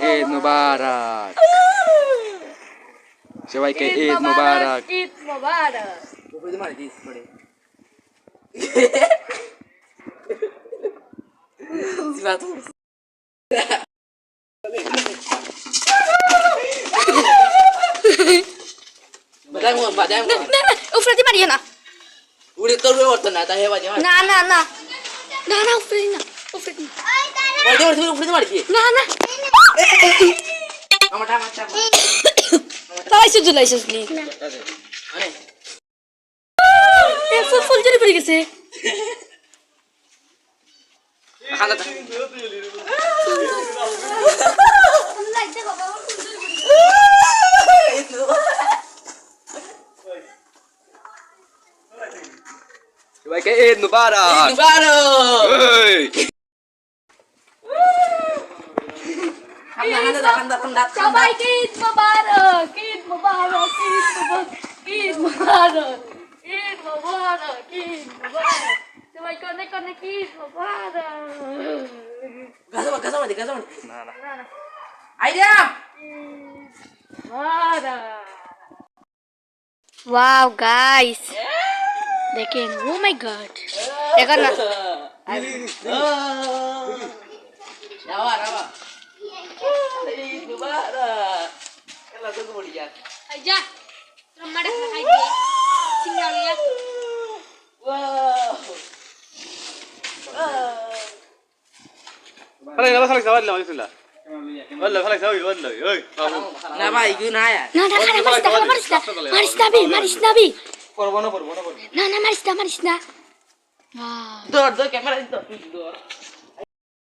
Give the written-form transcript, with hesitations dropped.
ঈদ মুবারক সবাইকে ঈদ মুবারক ঈদ মুবারক উপরে মারি দিস পড়ে সিবাত বাদাম না উপরে দি মারিয়ে না উড়ে তোর করতে না তাই বাজে না না না না না উপরে না উপরে না উপরে মারি দিয়ে না না আমাটা জুলাইছিস নি আরে এ ফুল জুলি পড়ে গেছে খালা সবাইকে ঈদ মুবারক সবাইকে ঈদ মুবারক ঈদ মুবারক ঈদ মুবারক ঈদ মুবারক ঈদ মুবারক সবাইকে অনেক অনেক ঈদ মুবারক গাজা মারি না না না না idea Wow, guys. Again, oh my god. देखो ना. রাবা ঈদ মুবারক এলা তো বড়ি যা आजा. रमड़ा खाई दे. सिंगल या. ওয়াও خلينا بس خليك سوالنا ما يصير ولا خليك سوي ولا اي না ভাই গু না আয়া Na na maris nabi. পড়বো না Na maris na. Wow. দৌড় ক্যামেরা দিত দৌড়